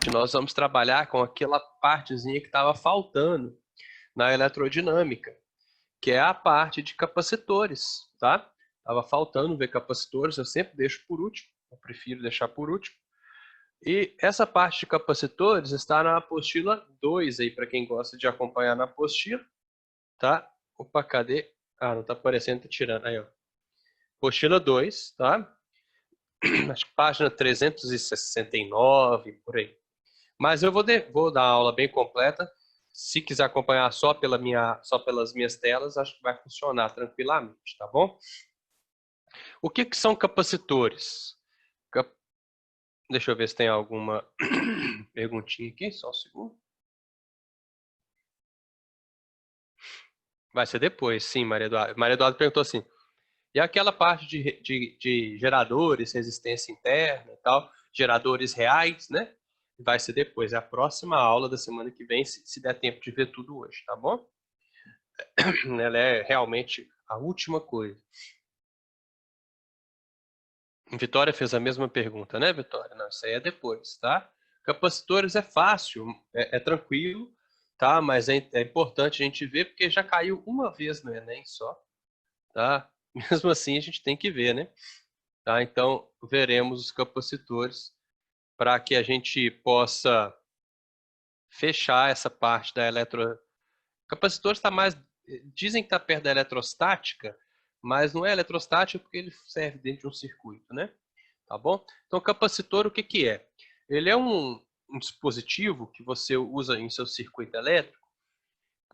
hoje nós vamos trabalhar com aquela partezinha que estava faltando na eletrodinâmica, que é a parte de capacitores, tá? Estava faltando ver capacitores, eu sempre deixo por último, eu prefiro deixar por último. E essa parte de capacitores está na apostila 2 aí, para quem gosta de acompanhar na apostila, tá? Opa, cadê? Ah, não está aparecendo, tá tirando. Aí, ó. Apostila 2, tá? Acho que página 369, por aí. Mas eu vou dar a aula bem completa. Se quiser acompanhar só pelas minhas telas, acho que vai funcionar tranquilamente, tá bom? O que são capacitores? Deixa eu ver se tem alguma perguntinha aqui, só um segundo. Vai ser depois, sim, Maria Eduarda. Maria Eduarda perguntou assim, e aquela parte de geradores, resistência interna e tal, geradores reais, né? Vai ser depois, é a próxima aula da semana que vem, se der tempo de ver tudo hoje, tá bom? Ela é realmente a última coisa. Vitória fez a mesma pergunta, né, Vitória? Não, isso aí é depois, tá? Capacitores é fácil, é tranquilo, tá? Mas é importante a gente ver, porque já caiu uma vez no Enem só, tá? Mesmo assim, a gente tem que ver, né? Tá? Então, veremos os capacitores para que a gente possa fechar essa parte da Capacitor está mais... Dizem que está perto da eletrostática, mas não é eletrostática porque ele serve dentro de um circuito, né? Tá bom? Então, capacitor, o que que é? Ele é um dispositivo que você usa em seu circuito elétrico,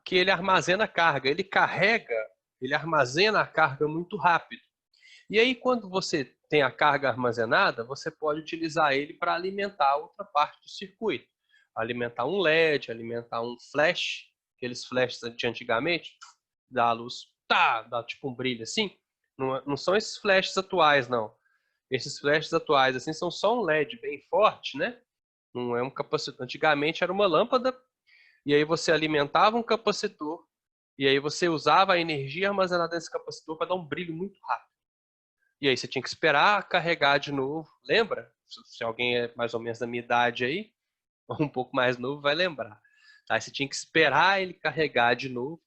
que ele armazena carga. Ele armazena a carga muito rápido. E aí, quando você tem a carga armazenada, você pode utilizar ele para alimentar outra parte do circuito. Alimentar um LED, alimentar um flash, aqueles flashes de antigamente, dá a luz, tá, dá tipo um brilho assim. Não são esses flashes atuais, não. Esses flashes atuais assim são só um LED bem forte, né? Não é um capacitor. Antigamente era uma lâmpada, e aí você alimentava um capacitor, e aí você usava a energia armazenada nesse capacitor para dar um brilho muito rápido. E aí você tinha que esperar carregar de novo. Lembra? Se alguém é mais ou menos da minha idade aí, ou um pouco mais novo, vai lembrar. Aí você tinha que esperar ele carregar de novo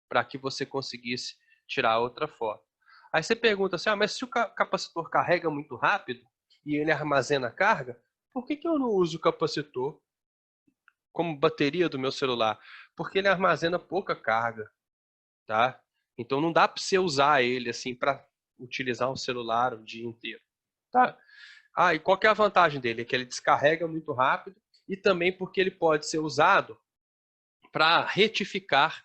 para que você conseguisse tirar outra foto. Aí você pergunta assim, mas se o capacitor carrega muito rápido e ele armazena carga, por que eu não uso o capacitor como bateria do meu celular? Porque ele armazena pouca carga, tá? Então não dá para você usar ele assim para utilizar um celular o dia inteiro. Tá? E qual que é a vantagem dele? É que ele descarrega muito rápido e também porque ele pode ser usado para retificar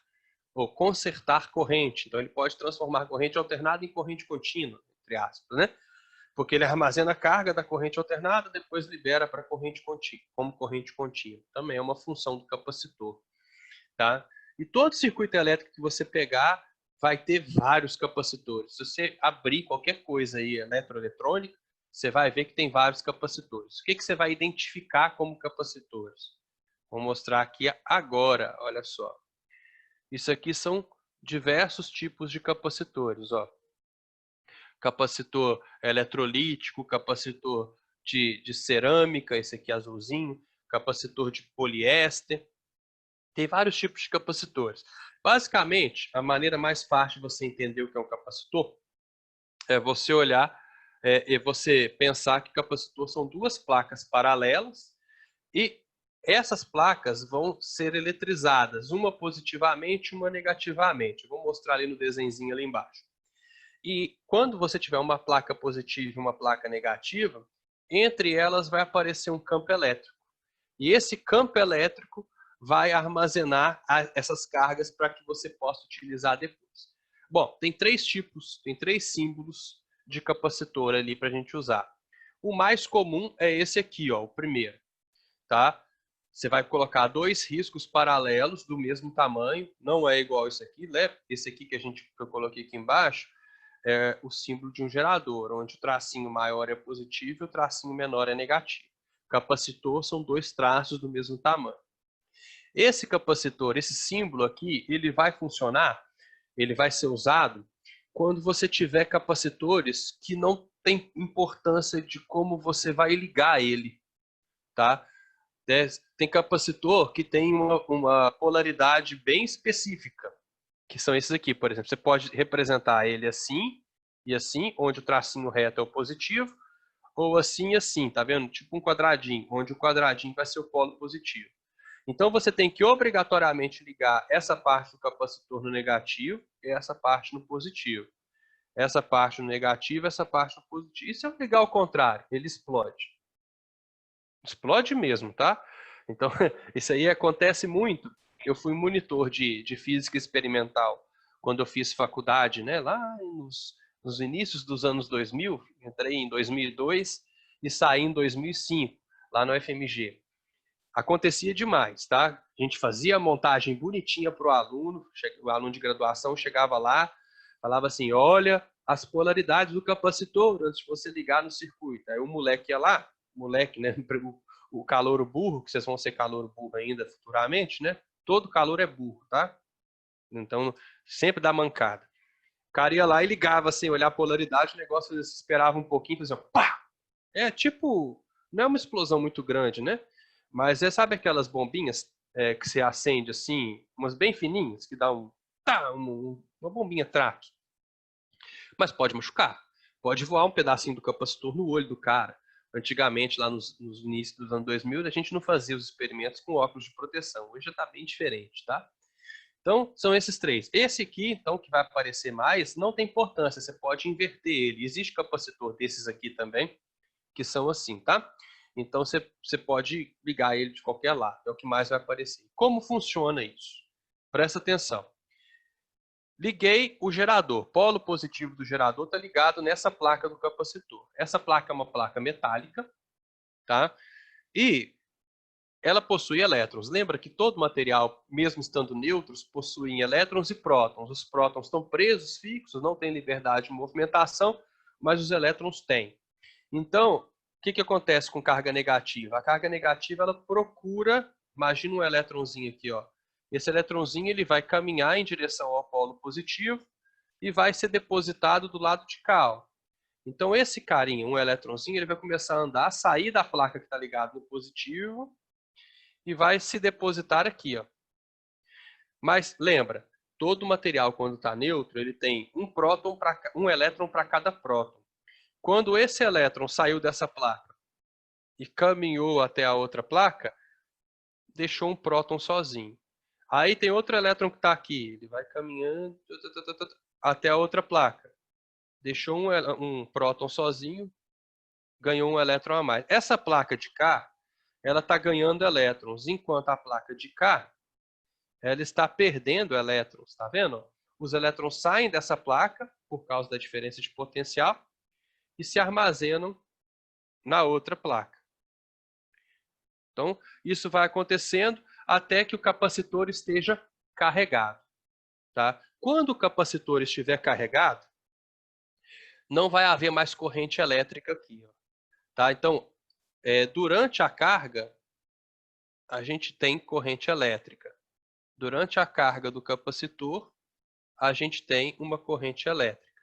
ou consertar corrente. Então ele pode transformar corrente alternada em corrente contínua, entre aspas, né? Porque ele armazena a carga da corrente alternada, depois libera para corrente contínua, como corrente contínua. Também é uma função do capacitor, tá? E todo circuito elétrico que você pegar vai ter vários capacitores. Se você abrir qualquer coisa aí eletroeletrônica, você vai ver que tem vários capacitores. O que você vai identificar como capacitores? Vou mostrar aqui agora, olha só. Isso aqui são diversos tipos de capacitores, ó. Capacitor eletrolítico, capacitor de cerâmica, esse aqui azulzinho, capacitor de poliéster. Tem vários tipos de capacitores. Basicamente, a maneira mais fácil de você entender o que é um capacitor é você olhar e você pensar que capacitor são duas placas paralelas e essas placas vão ser eletrizadas, uma positivamente e uma negativamente. Eu vou mostrar ali no desenhozinho ali embaixo. E quando você tiver uma placa positiva e uma placa negativa, entre elas vai aparecer um campo elétrico. E esse campo elétrico vai armazenar essas cargas para que você possa utilizar depois. Bom, tem três símbolos de capacitor ali para a gente usar. O mais comum é esse aqui, ó, o primeiro, tá? Você vai colocar dois riscos paralelos do mesmo tamanho, não é igual esse aqui, né? Esse aqui que eu coloquei aqui embaixo é o símbolo de um gerador, onde o tracinho maior é positivo e o tracinho menor é negativo. Capacitor são dois traços do mesmo tamanho. Esse capacitor, esse símbolo aqui, ele vai funcionar, ele vai ser usado quando você tiver capacitores que não tem importância de como você vai ligar ele, tá? Tem capacitor que tem uma polaridade bem específica, que são esses aqui, por exemplo. Você pode representar ele assim e assim, onde o tracinho reto é o positivo, ou assim e assim, tá vendo? Tipo um quadradinho, onde o quadradinho vai ser o polo positivo. Então, você tem que obrigatoriamente ligar essa parte do capacitor no negativo e essa parte no positivo. Essa parte no negativo, essa parte no positivo. E se eu ligar ao contrário? Ele explode. Explode mesmo, tá? Então, isso aí acontece muito. Eu fui monitor de física experimental quando eu fiz faculdade, né? Lá nos inícios dos anos 2000. Entrei em 2002 e saí em 2005, lá no FMG. Acontecia demais, tá? A gente fazia a montagem bonitinha para o aluno de graduação chegava lá, falava assim, olha as polaridades do capacitor antes de você ligar no circuito. Aí o moleque ia lá, moleque, né? O calouro burro, que vocês vão ser calouro burro ainda futuramente, né? Todo calor é burro, tá? Então, sempre dá mancada. O cara ia lá e ligava sem olhar a polaridade, o negócio esperava um pouquinho, fazia pá! É tipo, não é uma explosão muito grande, né? Mas sabe aquelas bombinhas que você acende assim, umas bem fininhas, que dá uma bombinha traque. Mas pode machucar. Pode voar um pedacinho do capacitor no olho do cara. Antigamente, lá nos inícios dos anos 2000, a gente não fazia os experimentos com óculos de proteção. Hoje já está bem diferente, tá? Então, são esses três. Esse aqui, então, que vai aparecer mais, não tem importância. Você pode inverter ele. Existe capacitor desses aqui também, que são assim, tá? Então, você pode ligar ele de qualquer lado. É o que mais vai aparecer. Como funciona isso? Presta atenção. Liguei o gerador. Polo positivo do gerador está ligado nessa placa do capacitor. Essa placa é uma placa metálica, tá? E ela possui elétrons. Lembra que todo material, mesmo estando neutros, possuem elétrons e prótons. Os prótons estão presos, fixos, não têm liberdade de movimentação, mas os elétrons têm. Então, o que acontece com carga negativa? A carga negativa, ela procura, imagina um elétronzinho aqui, ó. Esse elétronzinho ele vai caminhar em direção ao polo positivo e vai ser depositado do lado de cá, ó. Então, esse carinha, um elétronzinho, ele vai começar a andar, sair da placa que está ligada no positivo e vai se depositar aqui, ó. Mas lembra, todo material quando está neutro, ele tem um elétron para cada próton. Quando esse elétron saiu dessa placa e caminhou até a outra placa, deixou um próton sozinho. Aí tem outro elétron que está aqui, ele vai caminhando até a outra placa. Deixou um próton sozinho, ganhou um elétron a mais. Essa placa de cá, ela está ganhando elétrons, enquanto a placa de cá, ela está perdendo elétrons, tá vendo? Os elétrons saem dessa placa por causa da diferença de potencial e se armazenam na outra placa. Então, isso vai acontecendo até que o capacitor esteja carregado, tá? Quando o capacitor estiver carregado, não vai haver mais corrente elétrica aqui, ó, tá? Então, durante a carga, a gente tem corrente elétrica. Durante a carga do capacitor, a gente tem uma corrente elétrica,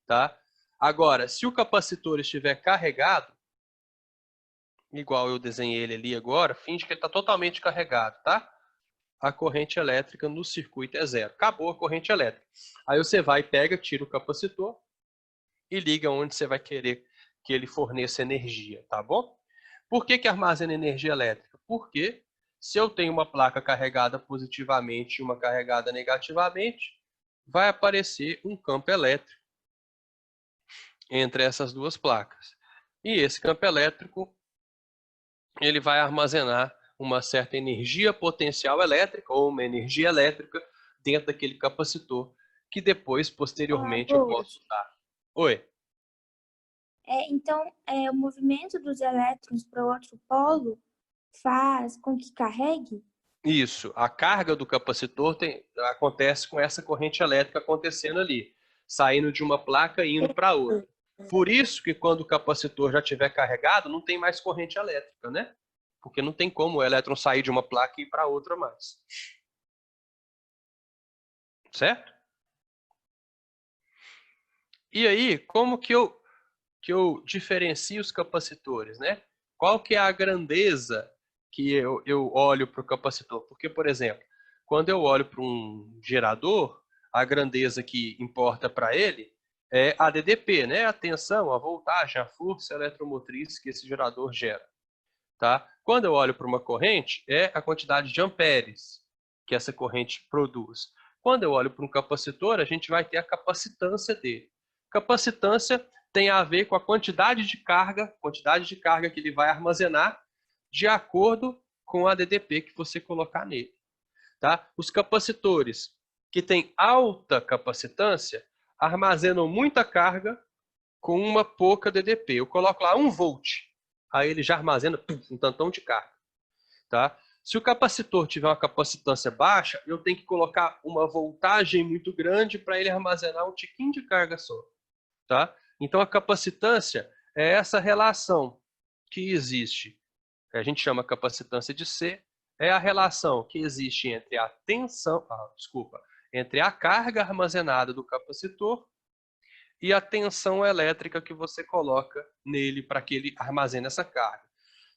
tá? Agora, se o capacitor estiver carregado, igual eu desenhei ele ali agora, finge que ele está totalmente carregado, tá? A corrente elétrica no circuito é zero. Acabou a corrente elétrica. Aí você vai, pega, tira o capacitor e liga onde você vai querer que ele forneça energia, tá bom? Por que armazena energia elétrica? Porque se eu tenho uma placa carregada positivamente e uma carregada negativamente, vai aparecer um campo elétrico entre essas duas placas. E esse campo elétrico, ele vai armazenar uma certa energia potencial elétrica ou uma energia elétrica dentro daquele capacitor que depois, posteriormente, eu posso usar. Oi? Então, o movimento dos elétrons para o outro polo faz com que carregue? Isso. A carga do capacitor acontece com essa corrente elétrica acontecendo ali, saindo de uma placa e indo para outra. Por isso que quando o capacitor já estiver carregado, não tem mais corrente elétrica, né? Porque não tem como o elétron sair de uma placa e ir para outra mais. Certo? E aí, como que eu diferencio os capacitores, né? Qual que é a grandeza que eu olho para o capacitor? Porque, por exemplo, quando eu olho para um gerador, a grandeza que importa para ele é a DDP, né? A tensão, a voltagem, a força eletromotriz que esse gerador gera. Tá? Quando eu olho para uma corrente, é a quantidade de amperes que essa corrente produz. Quando eu olho para um capacitor, a gente vai ter a capacitância dele. Capacitância tem a ver com a quantidade de carga que ele vai armazenar de acordo com a DDP que você colocar nele. Tá? Os capacitores que têm alta capacitância armazenam muita carga com uma pouca DDP. Eu coloco lá 1 volt, aí ele já armazena um tantão de carga. Tá? Se o capacitor tiver uma capacitância baixa, eu tenho que colocar uma voltagem muito grande para ele armazenar um tiquinho de carga só. Tá? Então a capacitância é essa relação que existe, a gente chama capacitância de C, é a relação que existe entre a tensão, entre a carga armazenada do capacitor e a tensão elétrica que você coloca nele para que ele armazene essa carga.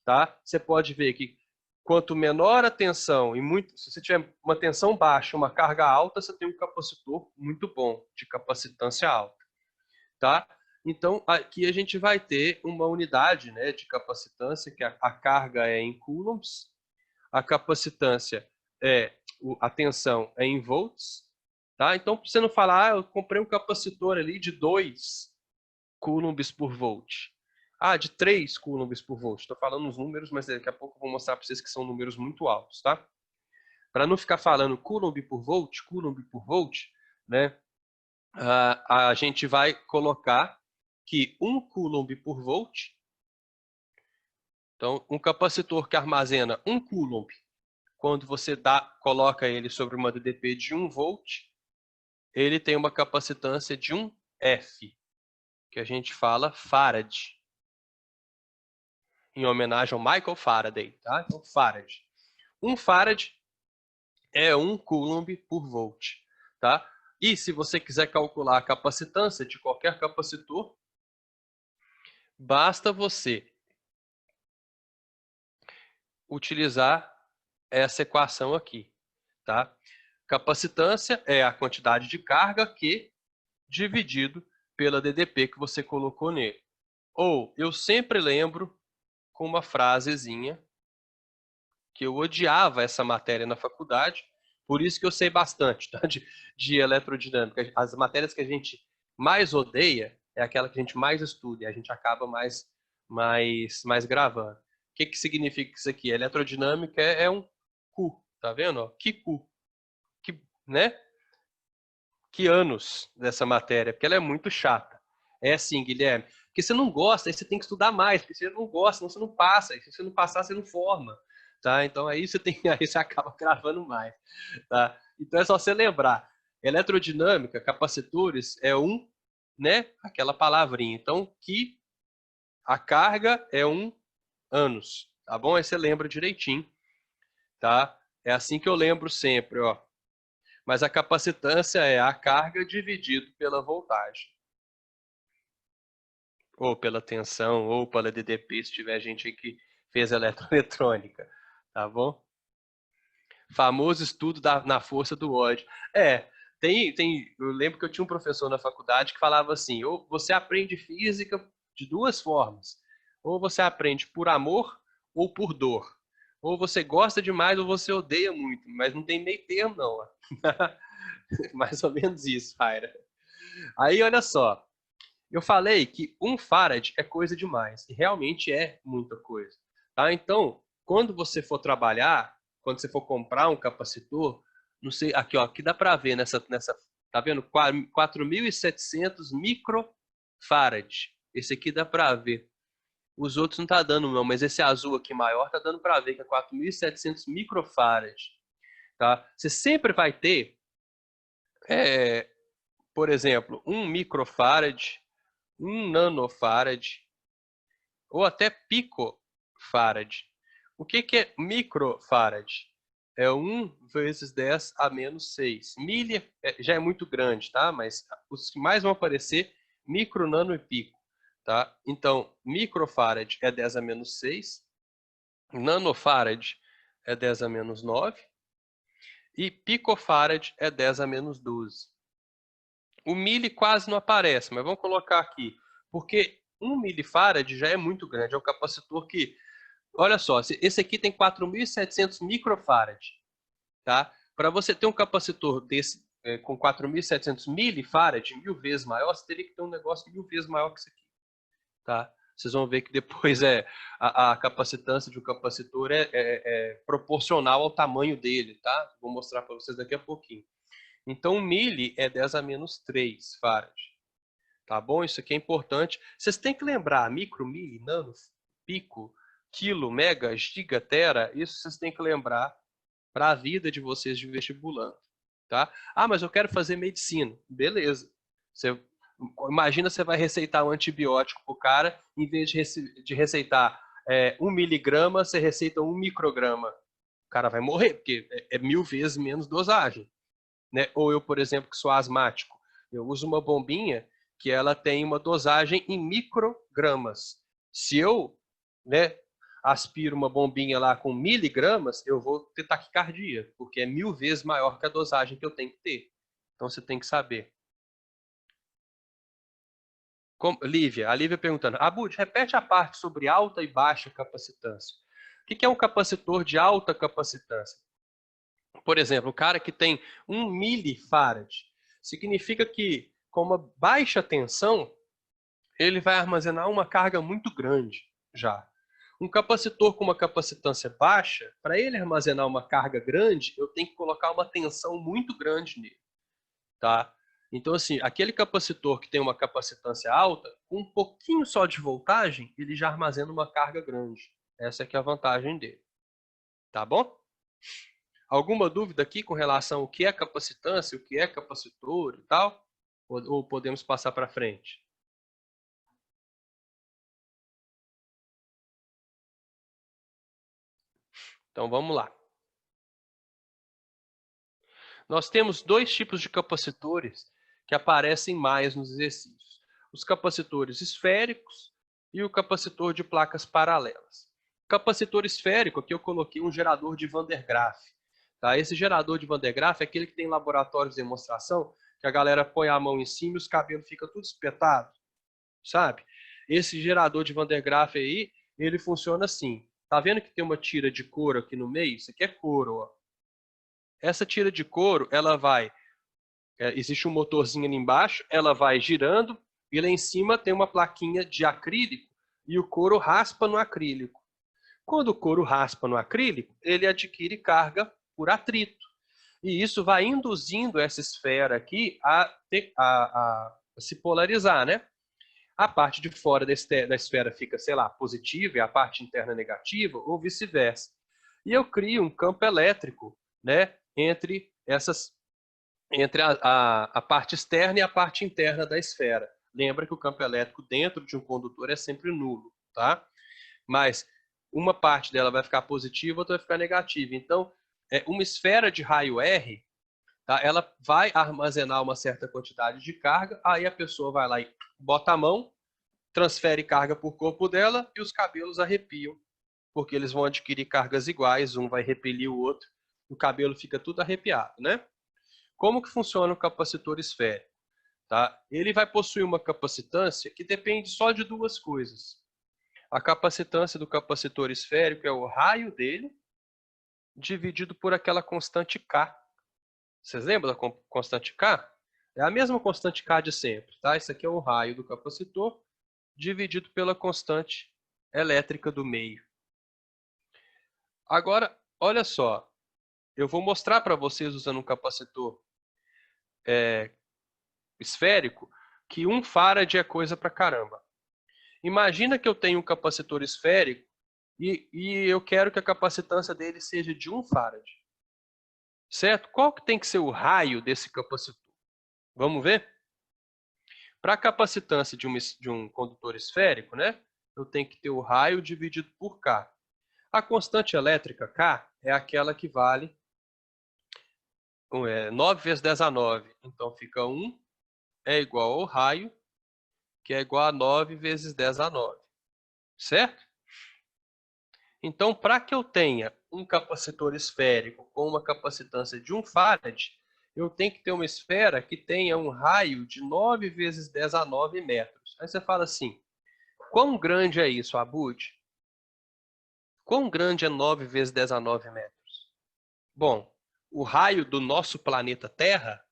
Tá? Você pode ver que quanto menor a tensão, se você tiver uma tensão baixa, uma carga alta, você tem um capacitor muito bom, de capacitância alta. Tá? Então, aqui a gente vai ter uma unidade, né, de capacitância, que a carga é em coulombs, a capacitância a tensão é em volts. Tá? Então, para você não falar, eu comprei um capacitor ali de 2 coulombs por volt. De 3 coulombs por volt. Estou falando os números, mas daqui a pouco eu vou mostrar para vocês que são números muito altos. Tá? Para não ficar falando coulomb por volt, né, a gente vai colocar que 1 coulomb por volt, então um capacitor que armazena 1 coulomb, quando você coloca ele sobre uma DDP de 1 volt, ele tem uma capacitância de 1 F, que a gente fala Farad, em homenagem ao Michael Faraday. Tá? Então, Farad. 1 Farad é 1 coulomb por volt. Tá? E se você quiser calcular a capacitância de qualquer capacitor, basta você utilizar essa equação aqui. Tá? Capacitância é a quantidade de carga Q dividido pela DDP que você colocou nele. Ou eu sempre lembro com uma frasezinha que eu odiava essa matéria na faculdade, por isso que eu sei bastante, tá? de eletrodinâmica. As matérias que a gente mais odeia é aquela que a gente mais estuda e a gente acaba mais gravando. O que significa isso aqui? A elerodinâmica é um cu, tá vendo? Ó? Que cu. Né? Que anos dessa matéria, porque ela é muito chata. É assim, Guilherme, porque você não gosta, aí você tem que estudar mais, porque você não gosta, senão você não passa, e se você não passar, você não forma. Tá? Então aí você aí você acaba gravando mais. Tá? Então é só você lembrar. Eletrodinâmica, capacitores, é né? Aquela palavrinha. Então, que a carga é 1 anos. Tá bom? Aí você lembra direitinho. Tá? É assim que eu lembro sempre, ó. Mas a capacitância é a carga dividido pela voltagem. Ou pela tensão, ou pela DDP, se tiver gente aí que fez eletroeletrônica. Tá bom? Famoso estudo na força do ódio. Eu lembro que eu tinha um professor na faculdade que falava assim, ou você aprende física de 2 formas. Ou você aprende por amor ou por dor. Ou você gosta demais ou você odeia muito, mas não tem meio termo não. Mais ou menos isso, Raira. Aí, olha só. Eu falei que 1 farad é coisa demais. E realmente é muita coisa. Tá? Então, quando você for trabalhar, quando você for comprar um capacitor, não sei, aqui, ó, aqui dá para ver tá vendo? 4.700 microfarad. Esse aqui dá para ver. Os outros não tá dando não, mas esse azul aqui maior tá dando para ver que é 4.700 microfarad. Tá? Você sempre vai ter por exemplo, 1 microfarad, 1 nanofarad, ou até picofarad. O que é microfarad? É 1 vezes 10 a menos 6. Milha já é muito grande, tá? Mas os que mais vão aparecer, micro, nano e pico. Tá? Então, microfarad é 10 a menos 6. nanofarad é 10 a menos 9 e picofarad é 10 a menos 12. O mili quase não aparece, mas vamos colocar aqui, porque 1 milifarad já é muito grande, é um capacitor que, olha só, esse aqui tem 4.700 microfarad, tá? Para você ter um capacitor desse com 4.700 milifarad, 1000 vezes maior, você teria que ter um negócio 1000 vezes maior que isso aqui, tá? Vocês vão ver que depois a capacitância de um capacitor é proporcional ao tamanho dele, tá? Vou mostrar para vocês daqui a pouquinho. Então, 1 mili é 10 a menos 3 farad. Tá bom? Isso aqui é importante. Vocês têm que lembrar, micro, mili, nano, pico, quilo, mega, giga, tera, isso vocês têm que lembrar para a vida de vocês de vestibulando. Tá? Ah, mas eu quero fazer medicina. Beleza. Imagina você vai receitar um antibiótico para o cara, em vez de receitar 1 miligrama, você receita 1 micrograma. O cara vai morrer, porque é 1000 vezes menos dosagem. Né? Ou eu, por exemplo, que sou asmático, eu uso uma bombinha que ela tem uma dosagem em microgramas. Se eu, né, aspiro uma bombinha lá com miligramas, eu vou ter taquicardia, porque é 1000 vezes maior que a dosagem que eu tenho que ter. Então você tem que saber. Lívia, a Lívia perguntando, Abud, repete a parte sobre alta e baixa capacitância. O que é um capacitor de alta capacitância? Por exemplo, o cara que tem 1 milifarad, significa que com uma baixa tensão, ele vai armazenar uma carga muito grande já. Um capacitor com uma capacitância baixa, para ele armazenar uma carga grande, eu tenho que colocar uma tensão muito grande nele. Tá? Então, assim, aquele capacitor que tem uma capacitância alta, com um pouquinho só de voltagem, ele já armazena uma carga grande. Essa é que é a vantagem dele. Tá bom? Alguma dúvida aqui com relação ao que é capacitância, o que é capacitor e tal? Ou podemos passar para frente? Então vamos lá. Nós temos dois tipos de capacitores que aparecem mais nos exercícios. Os capacitores esféricos e o capacitor de placas paralelas. O capacitor esférico, aqui eu coloquei um gerador de Van der Graaf. Tá? Esse gerador de Van der Graaf é aquele que tem laboratórios de demonstração que a galera põe a mão em cima e os cabelos ficam tudo espetados, sabe? Esse gerador de Van der Graaf aí, ele funciona assim. Tá vendo que tem uma tira de couro aqui no meio? Isso aqui é couro, ó. Essa tira de couro, ela vai... existe um motorzinho ali embaixo, ela vai girando e lá em cima tem uma plaquinha de acrílico e o couro raspa no acrílico. Quando o couro raspa no acrílico, ele adquire carga por atrito. E isso vai induzindo essa esfera aqui a se polarizar, né? A parte de fora da esfera fica, sei lá, positiva e a parte interna negativa, ou vice-versa. E eu crio um campo elétrico, né, entre a parte externa e a parte interna da esfera. Lembra que o campo elétrico dentro de um condutor é sempre nulo, tá? Mas uma parte dela vai ficar positiva, outra vai ficar negativa. Então, uma esfera de raio R, tá? Ela vai armazenar uma certa quantidade de carga, aí a pessoa vai lá e bota a mão, transfere carga por corpo dela e os cabelos arrepiam, porque eles vão adquirir cargas iguais, um vai repelir o outro, o cabelo fica tudo arrepiado, né? Como que funciona o capacitor esférico? Tá? Ele vai possuir uma capacitância que depende só de duas coisas. A capacitância do capacitor esférico é o raio dele, dividido por aquela constante K. Vocês lembram da constante K? É a mesma constante K de sempre. Tá? Isso aqui é o raio do capacitor, dividido pela constante elétrica do meio. Agora, olha só. Eu vou mostrar para vocês, usando um capacitor esférico, que 1 farad é coisa pra caramba. Imagina que eu tenho um capacitor esférico e eu quero que a capacitância dele seja de 1 farad. Certo? Qual que tem que ser o raio desse capacitor? Vamos ver? Para a capacitância de um condutor esférico, né, eu tenho que ter o raio dividido por K. A constante elétrica K é aquela que vale 9 vezes 10 a 9. Então fica 1 é igual ao raio, que é igual a 9 vezes 10 a 9. Certo? Então, para que eu tenha um capacitor esférico com uma capacitância de 1 farad, eu tenho que ter uma esfera que tenha um raio de 9 vezes 10 a 9 metros. Aí você fala assim, quão grande é isso, Abud? Quão grande é 9 vezes 10 a 9 metros? Bom, o raio do nosso planeta Terra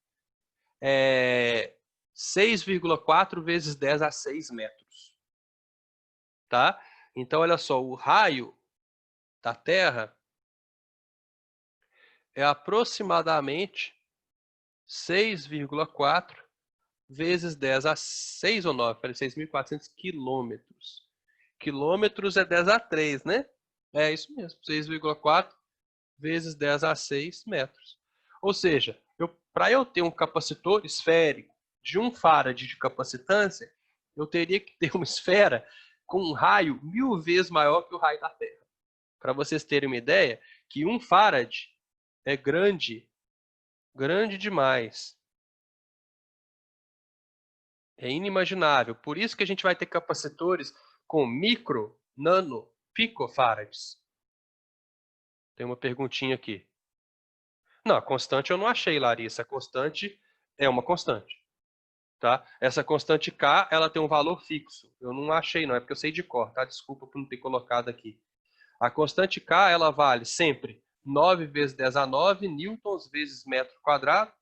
é 6,4 vezes 10 a 6 metros. Tá? Então, olha só, o raio da Terra é aproximadamente 6,4 vezes 10 a 6 ou 9, para 6.400 quilômetros. Quilômetros é 10 a 3, né? É isso mesmo, 6,4 vezes 10 a 6 metros. Ou seja, para eu ter um capacitor esférico de 1 farad de capacitância, eu teria que ter uma esfera com um raio 1000 vezes maior que o raio da Terra. Para vocês terem uma ideia, que 1 farad é grande, grande demais. É inimaginável. Por isso que a gente vai ter capacitores com micro, nano, picofarads. Tem uma perguntinha aqui. Não, a constante eu não achei, Larissa. A constante é uma constante. Tá? Essa constante K, ela tem um valor fixo. Eu não achei, não. É porque eu sei de cor, tá? Desculpa por não ter colocado aqui. A constante K, ela vale sempre 9 vezes 10 a 9 newtons vezes metro quadrado,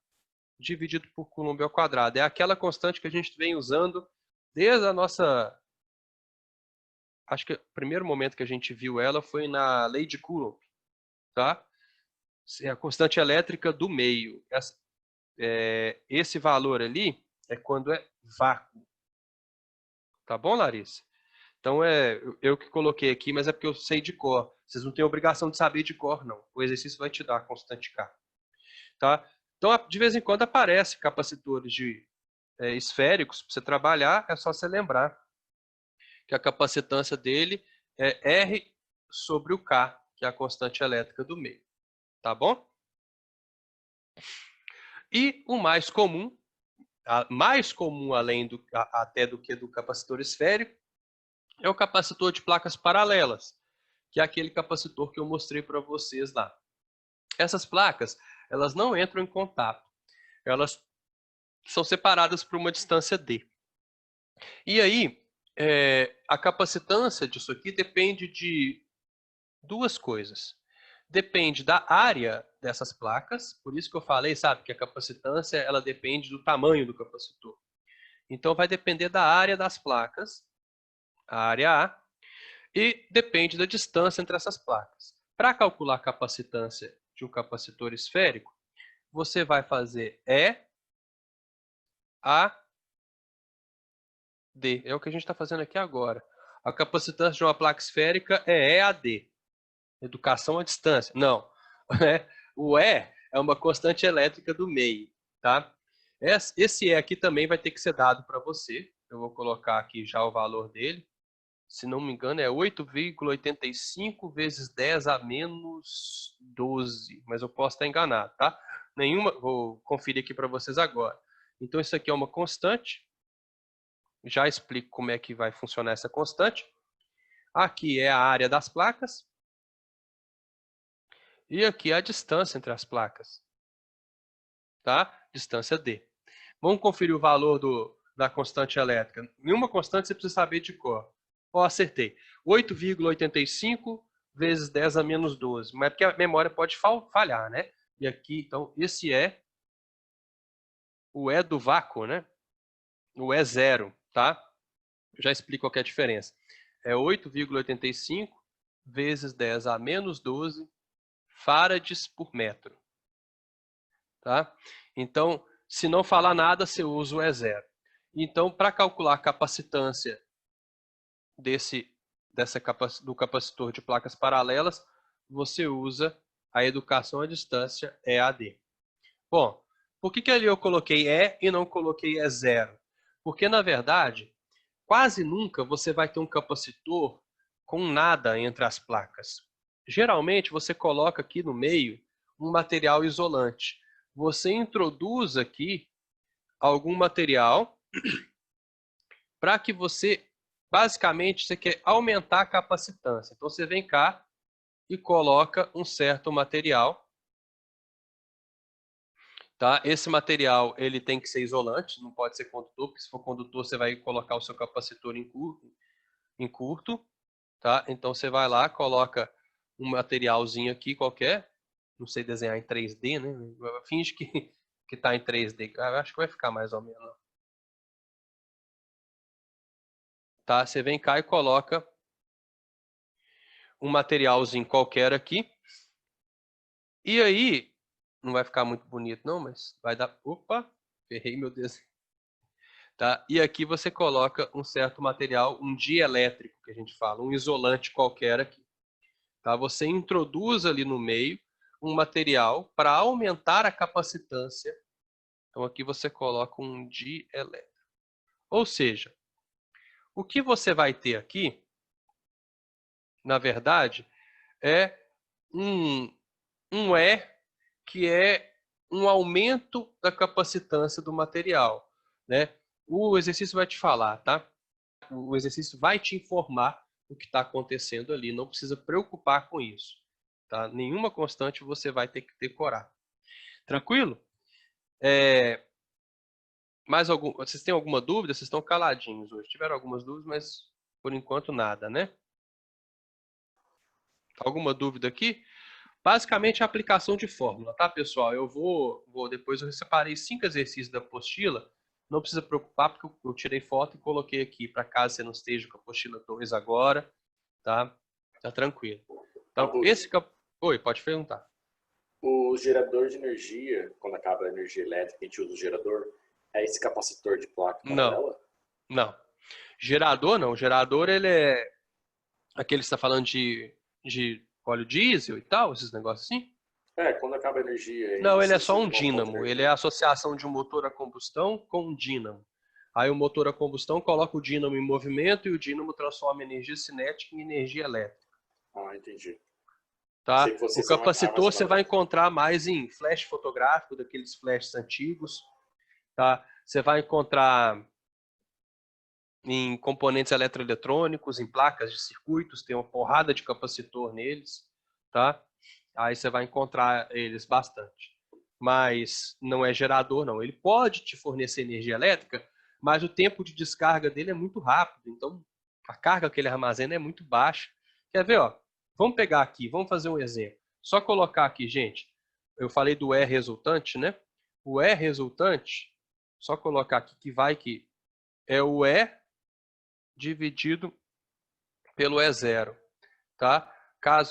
dividido por Coulomb ao quadrado. É aquela constante que a gente vem usando desde a nossa... Acho que o primeiro momento que a gente viu ela foi na lei de Coulomb, tá? É a constante elétrica do meio. Esse valor ali é quando é vácuo. Tá bom, Larissa? Então, eu que coloquei aqui, mas é porque eu sei de cor. Vocês não têm obrigação de saber de cor, não. O exercício vai te dar a constante K. Tá? Então, de vez em quando aparece capacitores esféricos para você trabalhar, é só você lembrar que a capacitância dele é R sobre o K, que é a constante elétrica do meio. Tá bom? E o mais comum até do que do capacitor esférico, é o capacitor de placas paralelas, que é aquele capacitor que eu mostrei para vocês lá. Essas placas, elas não entram em contato. Elas são separadas por uma distância D. E aí, a capacitância disso aqui depende de duas coisas. Depende da área dessas placas, por isso que eu falei, sabe, que a capacitância ela depende do tamanho do capacitor. Então vai depender da área das placas, a área A, e depende da distância entre essas placas. Para calcular a capacitância de um capacitor esférico, você vai fazer EAD. É o que a gente está fazendo aqui agora. A capacitância de uma placa esférica é EAD. Educação à distância. Não. O E é uma constante elétrica do meio. Tá? Esse E aqui também vai ter que ser dado para você. Eu vou colocar aqui já o valor dele. Se não me engano, é 8,85 vezes 10 a menos 12. Mas eu posso estar enganado, tá? Vou conferir aqui para vocês agora. Então, isso aqui é uma constante. Já explico como é que vai funcionar essa constante. Aqui é a área das placas. E aqui é a distância entre as placas. Tá? Distância D. Vamos conferir o valor da constante elétrica. Nenhuma constante você precisa saber de cor. Ó, acertei. 8,85 vezes 10 a menos 12. Mas é porque a memória pode falhar, né? E aqui, então, esse é o E do vácuo, né? O E zero, tá? Eu já explico qual que é a diferença. É 8,85 vezes 10 a menos 12 farads por metro. Tá? Então, se não falar nada, você usa o E0. Então, para calcular a capacitância do capacitor de placas paralelas, você usa a educação à distância EAD. Bom, por que ali eu coloquei E e não coloquei E0? Porque, na verdade, quase nunca você vai ter um capacitor com nada entre as placas. Geralmente, você coloca aqui no meio um material isolante. Você introduz aqui algum material para que basicamente, você quer aumentar a capacitância. Então, você vem cá e coloca um certo material. Tá? Esse material ele tem que ser isolante, não pode ser condutor, porque se for condutor você vai colocar o seu capacitor em curto. Tá? Então você vai lá, coloca um materialzinho aqui qualquer, não sei desenhar em 3D, né? Finge que está em 3D, eu acho que vai ficar mais ou menos. Tá? Você vem cá e coloca um materialzinho qualquer aqui, e aí, não vai ficar muito bonito não, mas vai dar, opa, ferrei meu Deus. Tá? E aqui você coloca um certo material, um dielétrico, que a gente fala, um isolante qualquer aqui. Tá? Você introduz ali no meio um material para aumentar a capacitância. Então aqui você coloca um dielétrico. Ou seja, o que você vai ter aqui, na verdade, é um E que é um aumento da capacitância do material, né? O exercício vai te falar, tá? O exercício vai te informar o que está acontecendo ali, não precisa preocupar com isso, tá? Nenhuma constante você vai ter que decorar. Tranquilo? Vocês têm alguma dúvida? Vocês estão caladinhos hoje. Tiveram algumas dúvidas, mas por enquanto nada, né? Alguma dúvida aqui? Basicamente a aplicação de fórmula, tá, pessoal? Depois eu separei 5 exercícios da apostila. Não precisa preocupar, porque eu tirei foto e coloquei aqui, para caso você não esteja com a apostila 2 agora, tá? Tá tranquilo. Então, Oi, pode perguntar. O gerador de energia, quando acaba a energia elétrica, a gente usa o gerador, é esse capacitor de placa paralela? Não. Gerador não. Gerador, ele é aquele que você está falando de óleo diesel e tal, esses negócios assim? Quando acaba a energia. Não, ele é só um dínamo. Ele é a associação de um motor a combustão com um dínamo. Aí o motor a combustão coloca o dínamo em movimento e o dínamo transforma energia cinética em energia elétrica. Ah, entendi. Tá? O capacitor você vai encontrar mais em flash fotográfico, daqueles flashes antigos. Tá? Você vai encontrar em componentes eletroeletrônicos, em placas de circuitos, tem uma porrada de capacitor neles. Tá? Aí você vai encontrar eles bastante. Mas não é gerador, não. Ele pode te fornecer energia elétrica, mas o tempo de descarga dele é muito rápido. Então, a carga que ele armazena é muito baixa. Quer ver, ó? Vamos pegar aqui, vamos fazer um exemplo. Só colocar aqui, gente. Eu falei do E resultante, né? O E resultante, só colocar aqui que é o E dividido pelo E0, tá?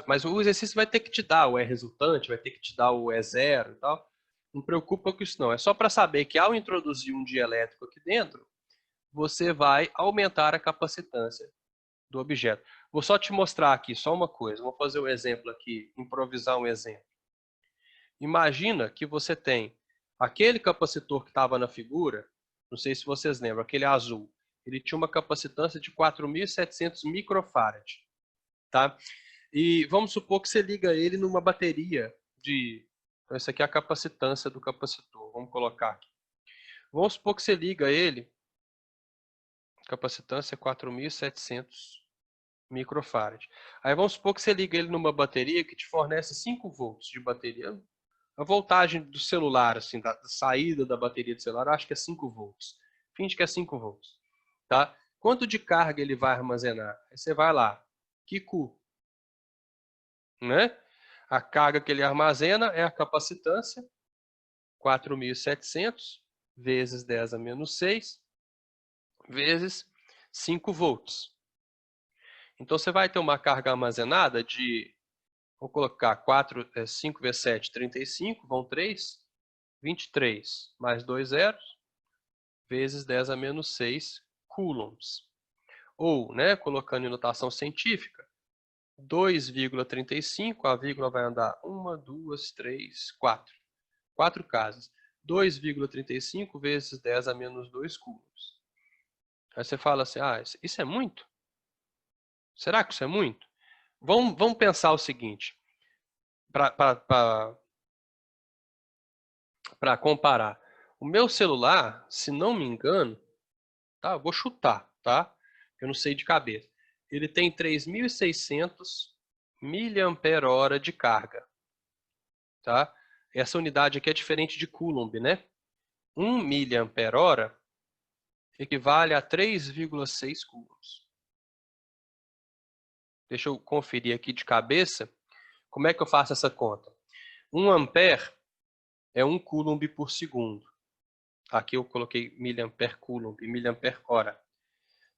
Mas o exercício vai ter que te dar o E resultante, vai ter que te dar o E0 e tal. Não preocupa com isso não. É só para saber que ao introduzir um dielétrico aqui dentro, você vai aumentar a capacitância do objeto. Vou só te mostrar aqui só uma coisa. Vou fazer um exemplo aqui, improvisar um exemplo. Imagina que você tem aquele capacitor que estava na figura, não sei se vocês lembram, aquele azul. Ele tinha uma capacitância de 4.700 microfarad. Tá? E vamos supor que você liga ele numa bateria de... Então, essa aqui é a capacitância do capacitor. Vamos colocar aqui. Vamos supor que você liga ele, a capacitância é 4.700 microfarad. Aí vamos supor que você liga ele numa bateria que te fornece 5 volts de bateria. A voltagem do celular, assim, da saída da bateria do celular, eu acho que é 5 volts. Finge que é 5 volts. Tá? Quanto de carga ele vai armazenar? Aí você vai lá. Q, né? A carga que ele armazena é a capacitância, 4.700 vezes 10 a menos 6, vezes 5 volts. Então, você vai ter uma carga armazenada de, vou colocar 5 vezes 7, 35, vão 3, 23, mais 2 zeros, vezes 10 a menos 6 coulombs. Ou, né, colocando em notação científica, 2,35, a vírgula vai andar 1, 2, 3, 4. 4 casas. 2,35 vezes 10 a menos 2 coulombs. Aí você fala assim, isso é muito? Será que isso é muito? Vamos pensar o seguinte, para comparar. O meu celular, se não me engano, tá? Eu vou chutar, tá? Eu não sei de cabeça. Ele tem 3.600 miliampere-hora de carga. Tá? Essa unidade aqui é diferente de Coulomb, né? 1 miliampere-hora equivale a 3,6 coulombs. Deixa eu conferir aqui de cabeça. Como é que eu faço essa conta? 1 ampere é 1 coulomb por segundo. Aqui eu coloquei miliampere coulomb, miliampere hora.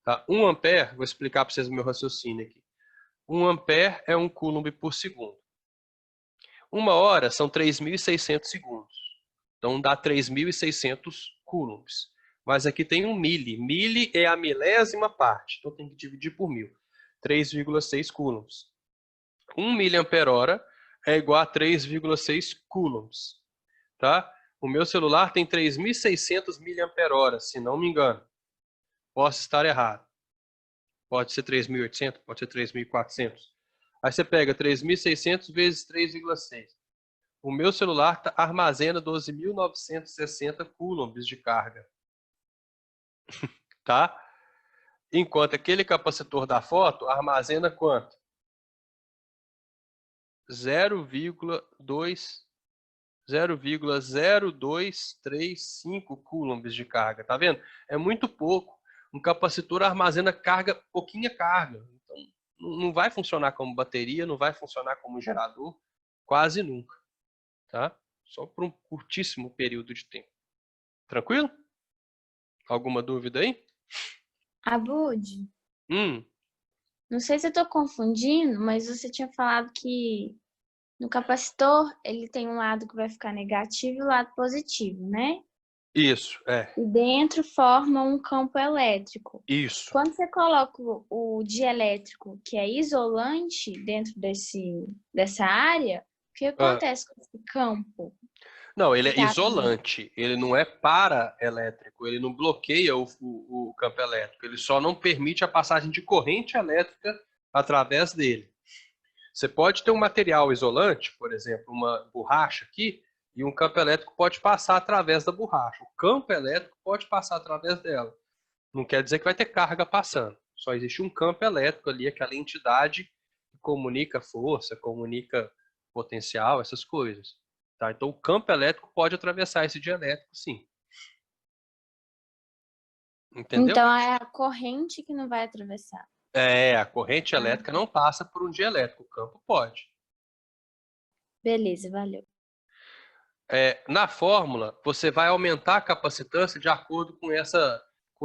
Tá? 1 ampere, vou explicar para vocês o meu raciocínio aqui. 1 ampere é 1 coulomb por segundo. 1 hora são 3.600 segundos. Então dá 3.600 coulombs. Mas aqui tem um milli. Milli é a milésima parte. Então tem que dividir por 1.000. 3,6 coulombs. 1 miliampere-hora é igual a 3,6 coulombs. Tá? O meu celular tem 3.600 miliampere-hora, se não me engano. Posso estar errado. Pode ser 3.800, pode ser 3.400. Aí você pega 3.600 vezes 3,6. O meu celular armazena 12.960 coulombs de carga. Tá? Enquanto aquele capacitor da foto armazena quanto? 0,0235 coulombs de carga. Tá vendo? É muito pouco. Um capacitor armazena carga, pouquinha carga. Então, não vai funcionar como bateria, não vai funcionar como gerador, quase nunca. Tá? Só por um curtíssimo período de tempo. Tranquilo? Alguma dúvida aí? Abud, Hum, não sei se eu tô confundindo, mas você tinha falado que no capacitor ele tem um lado que vai ficar negativo e o lado positivo, né? isso, E dentro forma um campo elétrico. isso. Quando você coloca o dielétrico, que é isolante dentro dessa área, o que acontece com esse campo? Não, ele é Tá. isolante, ele não é paraelétrico, ele não bloqueia o campo elétrico, ele só não permite a passagem de corrente elétrica através dele. Você pode ter um material isolante, por exemplo, uma borracha aqui, e um campo elétrico pode passar através da borracha. O campo elétrico pode passar através dela. Não quer dizer que vai ter carga passando. Só existe um campo elétrico ali, aquela entidade que comunica força, comunica potencial, essas coisas. Tá? Então o campo elétrico pode atravessar esse dielétrico, sim. Entendeu? Então é a corrente que não vai atravessar. A corrente elétrica não passa por um dielétrico, o campo pode. Beleza, valeu. Na fórmula, você vai aumentar a capacitância de acordo com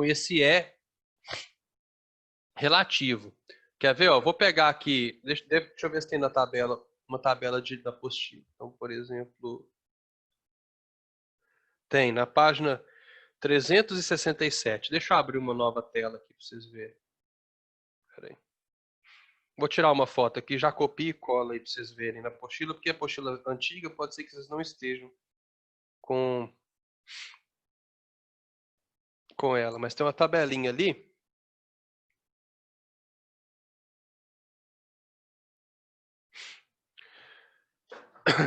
esse E relativo. Quer ver? Ó, vou pegar aqui, deixa eu ver se tem na tabela, uma tabela da apostila. Então, por exemplo, tem na página 367. Deixa eu abrir uma nova tela aqui para vocês verem. Pera aí. Vou tirar uma foto aqui, já copio e cola aí para vocês verem na apostila, porque a apostila antiga pode ser que vocês não estejam com ela, mas tem uma tabelinha ali.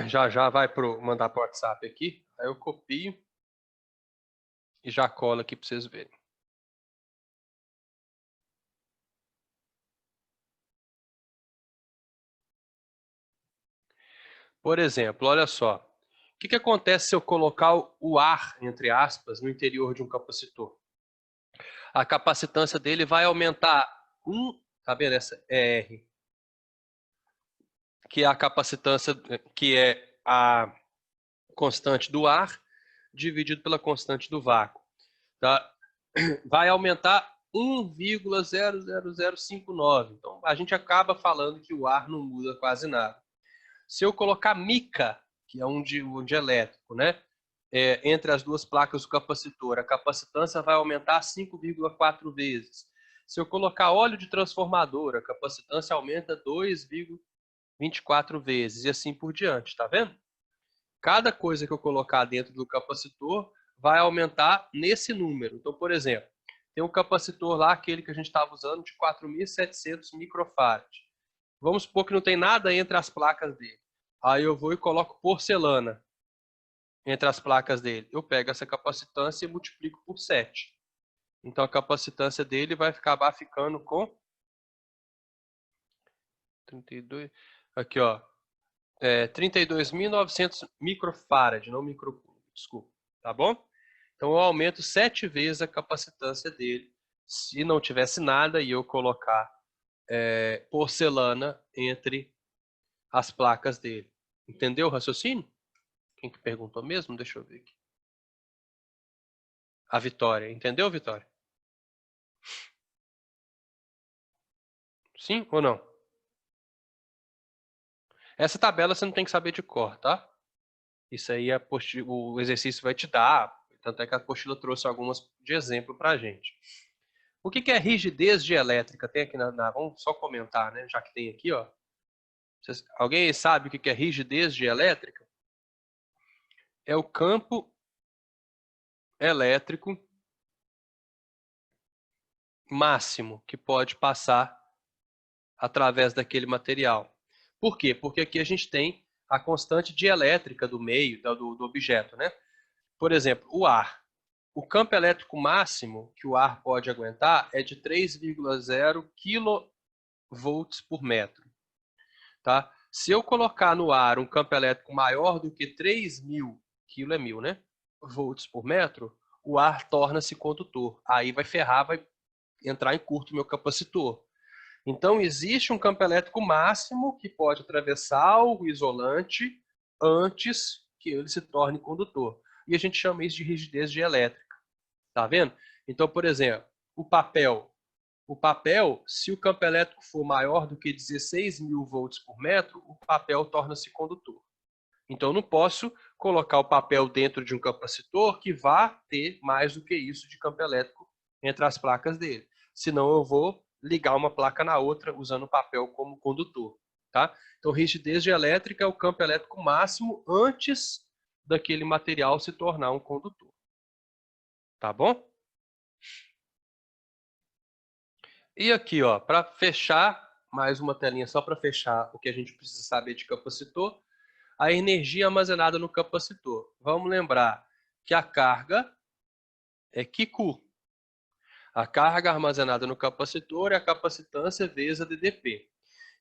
Já vai mandar para o WhatsApp aqui, aí eu copio e já colo aqui para vocês verem. Por exemplo, olha só. O que acontece se eu colocar o ar, entre aspas, no interior de um capacitor? A capacitância dele vai aumentar tá vendo essa R, que é a capacitância, que é a constante do ar dividido pela constante do vácuo. Tá? Vai aumentar 1,00059. Então, a gente acaba falando que o ar não muda quase nada. Se eu colocar mica, que é um dielétrico, né? Entre as duas placas do capacitor, a capacitância vai aumentar 5,4 vezes. Se eu colocar óleo de transformador, a capacitância aumenta 2,24 vezes e assim por diante, tá vendo? Cada coisa que eu colocar dentro do capacitor vai aumentar nesse número. Então, por exemplo, tem um capacitor lá, aquele que a gente estava usando, de 4.700 microfarad. Vamos supor que não tem nada entre as placas dele. Aí eu vou e coloco porcelana entre as placas dele. Eu pego essa capacitância e multiplico por 7. Então a capacitância dele vai acabar ficando com 32. Aqui, ó. 32.900 microfarad, não microcoulomb, desculpa. Tá bom? Então eu aumento 7 vezes a capacitância dele. Se não tivesse nada e eu colocar porcelana entre as placas dele. Entendeu o raciocínio? Quem que perguntou mesmo? Deixa eu ver aqui. A Vitória. Entendeu, Vitória? Sim ou não? Essa tabela você não tem que saber de cor, tá? Isso aí o exercício vai te dar. Tanto é que a apostila trouxe algumas de exemplo pra gente. O que é rigidez dielétrica? Tem aqui vamos só comentar, né? Já que tem aqui, ó. Alguém sabe o que é rigidez dielétrica? É o campo elétrico máximo que pode passar através daquele material. Por quê? Porque aqui a gente tem a constante dielétrica do meio, do objeto, né? Por exemplo, o ar. O campo elétrico máximo que o ar pode aguentar é de 3,0 kV por metro. Tá? Se eu colocar no ar um campo elétrico maior do que 3.000, quilo é 1.000, né? Volts por metro, o ar torna-se condutor. Aí vai ferrar, vai entrar em curto o meu capacitor. Então, existe um campo elétrico máximo que pode atravessar o isolante antes que ele se torne condutor. E a gente chama isso de rigidez dielétrica. Tá vendo? Então, por exemplo, o papel. O papel, se o campo elétrico for maior do que 16.000 volts por metro, o papel torna-se condutor. Então, eu não posso colocar o papel dentro de um capacitor que vá ter mais do que isso de campo elétrico entre as placas dele. Senão, eu vou ligar uma placa na outra usando o papel como condutor. Tá? Então, rigidez dielétrica é o campo elétrico máximo antes daquele material se tornar um condutor. Tá bom? E aqui, ó, para fechar, mais uma telinha só para fechar o que a gente precisa saber de capacitor, a energia armazenada no capacitor. Vamos lembrar que a carga é Q. A carga armazenada no capacitor é a capacitância vezes a DDP.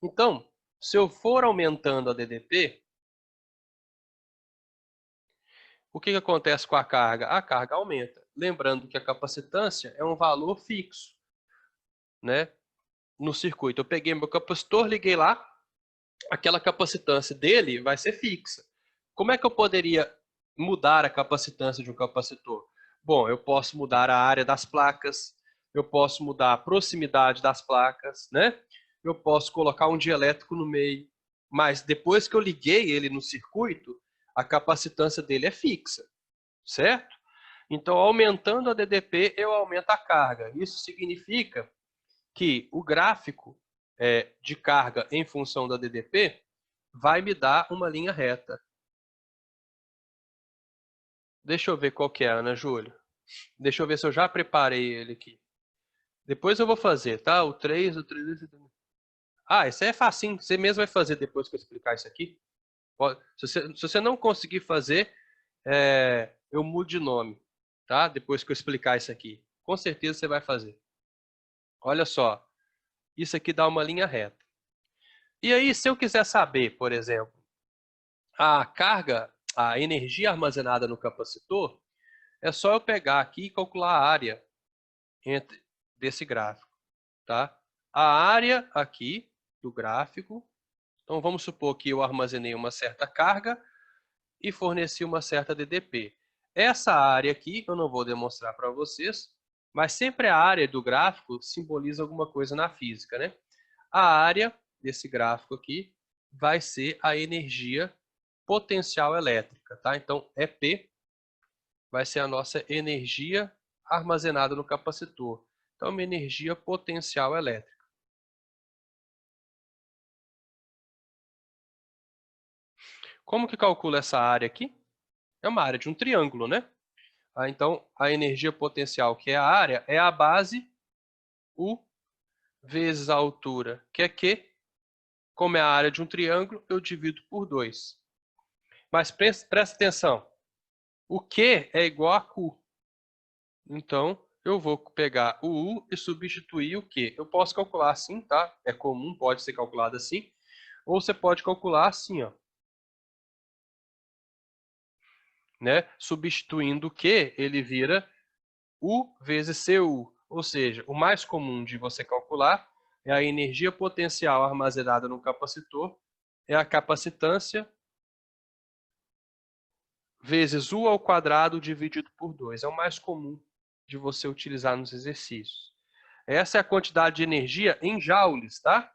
Então, se eu for aumentando a DDP, o que acontece com a carga? A carga aumenta. Lembrando que a capacitância é um valor fixo, né? No circuito. Eu peguei meu capacitor, liguei lá, aquela capacitância dele vai ser fixa. Como é que eu poderia mudar a capacitância de um capacitor? Bom, eu posso mudar a área das placas, eu posso mudar a proximidade das placas, né? Eu posso colocar um dielétrico no meio, mas depois que eu liguei ele no circuito, a capacitância dele é fixa, certo? Então, aumentando a DDP, eu aumento a carga. Isso significa que o gráfico de carga em função da DDP vai me dar uma linha reta. Deixa eu ver qual que é, Ana Júlia. Deixa eu ver se eu já preparei ele aqui. Depois eu vou fazer, tá? O 3, o 3... Ah, isso aí é facinho. Você mesmo vai fazer depois que eu explicar isso aqui. Se você não conseguir fazer, eu mudo de nome, tá? Depois que eu explicar isso aqui. Com certeza você vai fazer. Olha só. Isso aqui dá uma linha reta. E aí, se eu quiser saber, por exemplo, a carga, a energia armazenada no capacitor, é só eu pegar aqui e calcular a área desse gráfico, tá? A área aqui do gráfico, então vamos supor que eu armazenei uma certa carga e forneci uma certa DDP. Essa área aqui, eu não vou demonstrar para vocês, mas sempre a área do gráfico simboliza alguma coisa na física, né? A área desse gráfico aqui vai ser a energia potencial elétrica, tá? Então, EP vai ser a nossa energia armazenada no capacitor. Então, uma energia potencial elétrica. Como que calcula essa área aqui? É uma área de um triângulo, né? Então, a energia potencial, que é a área, é a base U vezes a altura, que é Q. Como é a área de um triângulo, eu divido por 2. Mas presta atenção. O Q é igual a Q. Então, eu vou pegar o U e substituir o Q. Eu posso calcular assim, tá? É comum, pode ser calculado assim. Ou você pode calcular assim, ó. Né? Substituindo o Q, ele vira U vezes CU. Ou seja, o mais comum de você calcular é a energia potencial armazenada no capacitor, é a capacitância vezes U ao quadrado dividido por 2. É o mais comum de você utilizar nos exercícios. Essa é a quantidade de energia em joules, tá?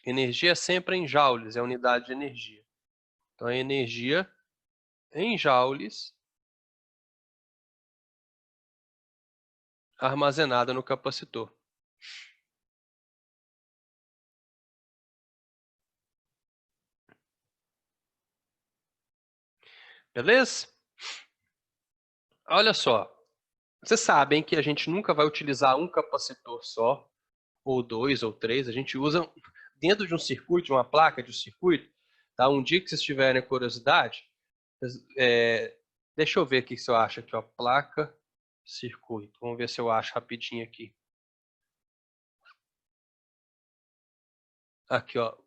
Energia é sempre em joules, é a unidade de energia. Então, é energia em joules armazenada no capacitor. Beleza? Olha só. Vocês sabem que a gente nunca vai utilizar um capacitor só, ou dois, ou três. A gente usa dentro de um circuito, de uma placa de um circuito. Tá? Um dia que vocês tiverem curiosidade, deixa eu ver aqui se eu acho aqui, ó, placa, circuito. Vamos ver se eu acho rapidinho aqui. Aqui, ó.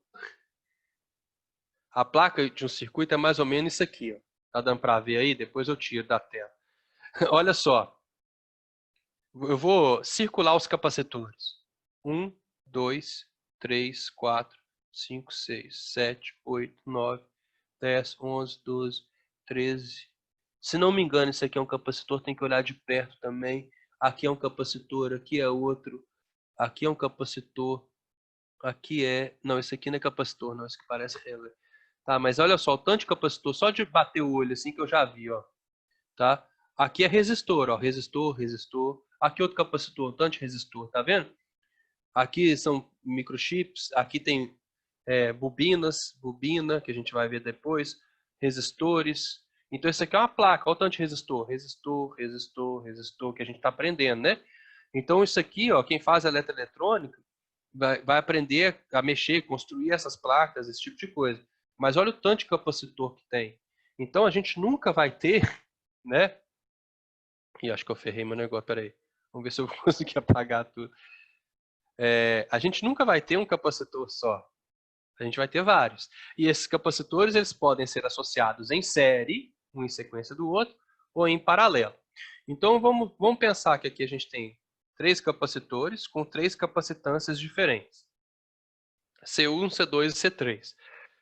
A placa de um circuito é mais ou menos isso aqui, ó. Tá dando para ver aí? Depois eu tiro da tela. Olha só. Eu vou circular os capacitores. 1, 2, 3, 4, 5, 6, 7, 8, 9, 10, 11, 12, 13. Se não me engano, isso aqui é um capacitor, tem que olhar de perto também. Aqui é um capacitor, aqui é outro. Aqui é um capacitor. Aqui é... Não, esse aqui não é capacitor, não. Esse que parece relé. Tá, mas olha só, o tanto de capacitor, só de bater o olho assim que eu já vi, ó. Tá? Aqui é resistor, ó. Resistor, resistor. Aqui outro capacitor, tanto de resistor, tá vendo? Aqui são microchips, aqui tem bobinas, bobina, que a gente vai ver depois, resistores. Então, isso aqui é uma placa, olha o tanto de resistor, resistor, resistor, resistor, que a gente está aprendendo, né? Então, isso aqui, ó, quem faz eletroeletrônica vai aprender a mexer, construir essas placas, esse tipo de coisa. Mas olha o tanto de capacitor que tem. Então, a gente nunca vai ter, né? E acho que eu ferrei meu negócio, peraí. Vamos ver se eu vou conseguir apagar tudo. A gente nunca vai ter um capacitor só. A gente vai ter vários. E esses capacitores eles podem ser associados em série, um em sequência do outro, ou em paralelo. Então vamos pensar que aqui a gente tem 3 capacitores com 3 capacitâncias diferentes. C1, C2 e C3.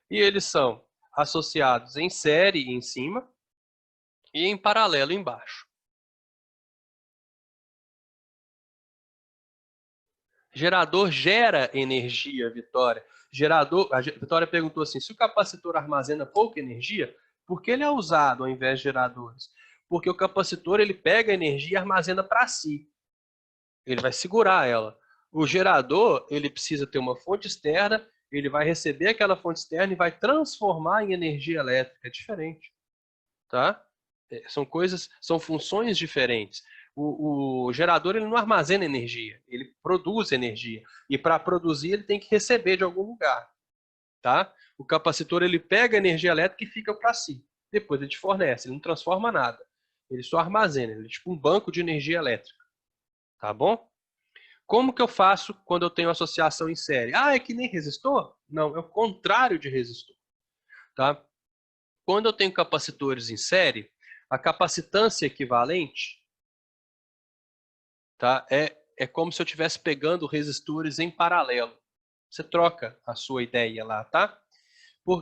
E eles são associados em série em cima e em paralelo embaixo. Gerador gera energia, Vitória. A Vitória perguntou assim, se o capacitor armazena pouca energia, por que ele é usado ao invés de geradores? Porque o capacitor ele pega a energia e armazena para si. Ele vai segurar ela. O gerador ele precisa ter uma fonte externa, ele vai receber aquela fonte externa e vai transformar em energia elétrica. É diferente. Tá? São funções diferentes. O gerador ele não armazena energia, ele produz energia. E para produzir ele tem que receber de algum lugar. Tá? O capacitor ele pega a energia elétrica e fica para si. Depois ele te fornece, ele não transforma nada. Ele só armazena, ele é tipo um banco de energia elétrica. Tá bom? Como que eu faço quando eu tenho associação em série? Ah, é que nem resistor? Não, é o contrário de resistor. Tá? Quando eu tenho capacitores em série, a capacitância equivalente, tá, é como se eu estivesse pegando resistores em paralelo. Você troca a sua ideia lá, tá?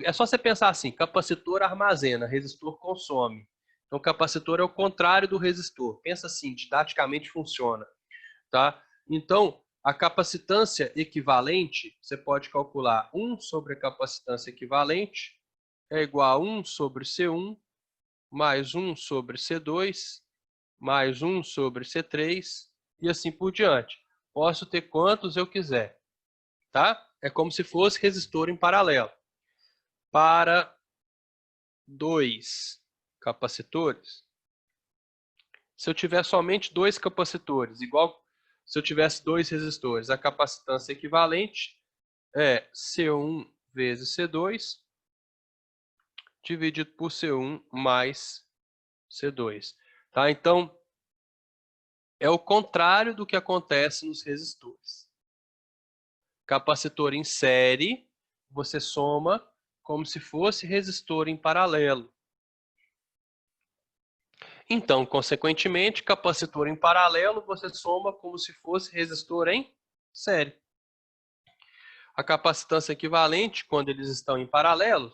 É só você pensar assim, capacitor armazena, resistor consome. Então, capacitor é o contrário do resistor. Pensa assim, didaticamente funciona. Tá? Então, a capacitância equivalente, você pode calcular 1 sobre a capacitância equivalente é igual a 1 sobre C1 mais 1 sobre C2 mais 1 sobre C3 e assim por diante. Posso ter quantos eu quiser. Tá? É como se fosse resistor em paralelo. Para 2 capacitores, se eu tiver somente 2 capacitores, igual se eu tivesse 2 resistores, a capacitância equivalente é C1 vezes C2 dividido por C1 mais C2. Tá? Então, é o contrário do que acontece nos resistores. Capacitor em série, você soma como se fosse resistor em paralelo. Então, consequentemente, capacitor em paralelo, você soma como se fosse resistor em série. A capacitância equivalente, quando eles estão em paralelo,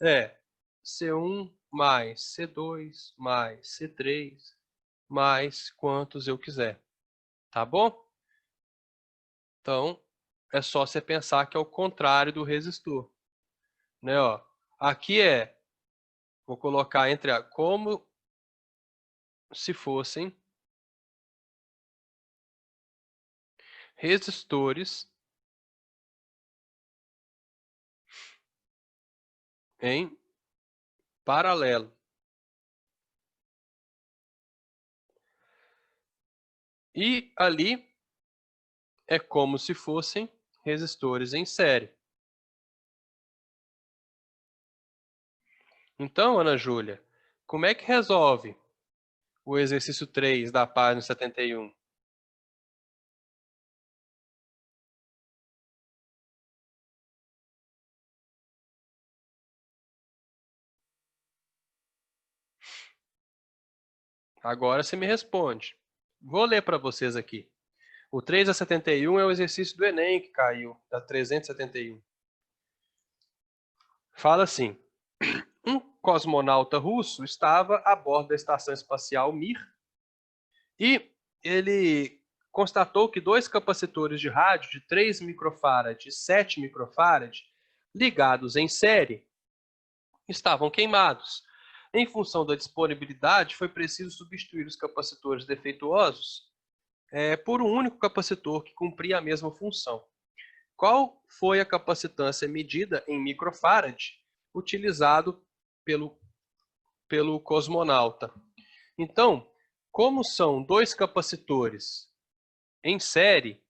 é C1 mais C2 mais C3 mais quantos eu quiser. Tá bom? Então, é só você pensar que é o contrário do resistor. Né, ó? Aqui vou colocar como se fossem resistores em paralelo. E ali é como se fossem resistores em série. Então, Ana Júlia, como é que resolve o exercício 3 da página 71? Agora você me responde. Vou ler para vocês aqui. O 3 a 71 é o exercício do Enem que caiu, da 371. Fala assim: um cosmonauta russo estava a bordo da estação espacial Mir e ele constatou que dois capacitores de rádio de 3 microfarad e 7 microfarad ligados em série estavam queimados. Em função da disponibilidade, foi preciso substituir os capacitores defeituosos por um único capacitor que cumpria a mesma função. Qual foi a capacitância medida em microfarad utilizado pelo cosmonauta? Então, como são dois capacitores em série,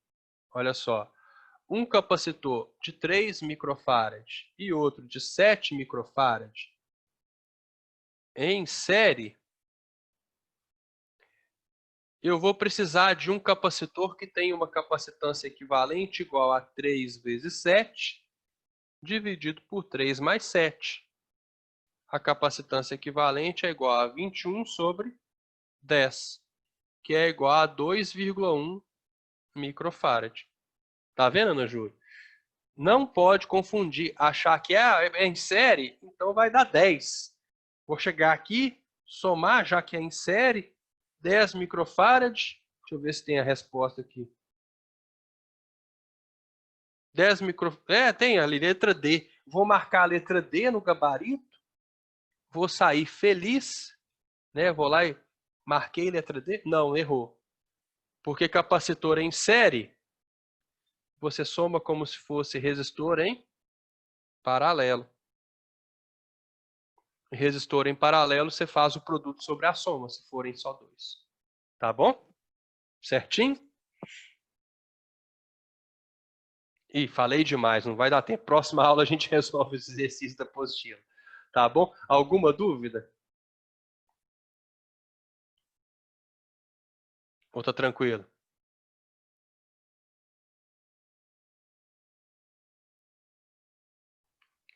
olha só, um capacitor de 3 microfarad e outro de 7 microfarad em série, eu vou precisar de um capacitor que tenha uma capacitância equivalente igual a 3 vezes 7, dividido por 3 mais 7. A capacitância equivalente é igual a 21 sobre 10, que é igual a 2,1 microfarad. Tá vendo, Ana Júlia? Não pode confundir, achar que é em série, então vai dar 10. Vou chegar aqui, somar, já que é em série, 10 microfarad. Deixa eu ver se tem a resposta aqui. 10 microfarad. Tem ali, letra D. Vou marcar a letra D no gabarito. Vou sair feliz. Né? Vou lá e marquei letra D. Não, errou. Porque capacitor em série, você soma como se fosse resistor em paralelo. Resistor em paralelo, você faz o produto sobre a soma, se forem só dois. Tá bom? Certinho? Ih, falei demais, não vai dar tempo. Próxima aula a gente resolve os exercícios da apostila. Tá bom? Alguma dúvida? Ou tá tranquilo?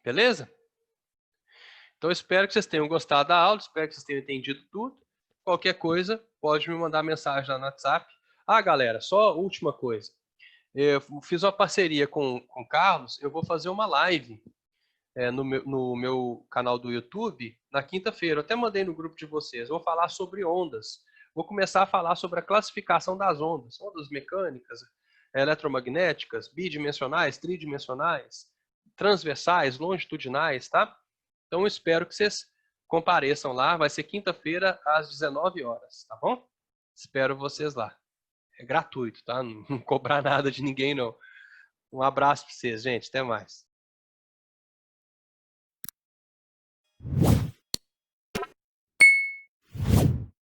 Beleza? Então, espero que vocês tenham gostado da aula, espero que vocês tenham entendido tudo. Qualquer coisa, pode me mandar mensagem lá no WhatsApp. Ah, galera, só última coisa. Eu fiz uma parceria com o Carlos, eu vou fazer uma live no meu canal do YouTube na quinta-feira. Eu até mandei no grupo de vocês. Vou falar sobre ondas. Vou começar a falar sobre a classificação das ondas. Ondas mecânicas, eletromagnéticas, bidimensionais, tridimensionais, transversais, longitudinais, tá? Então, espero que vocês compareçam lá. Vai ser quinta-feira, às 19 horas, tá bom? Espero vocês lá. É gratuito, tá? Não cobrar nada de ninguém, não. Um abraço para vocês, gente. Até mais.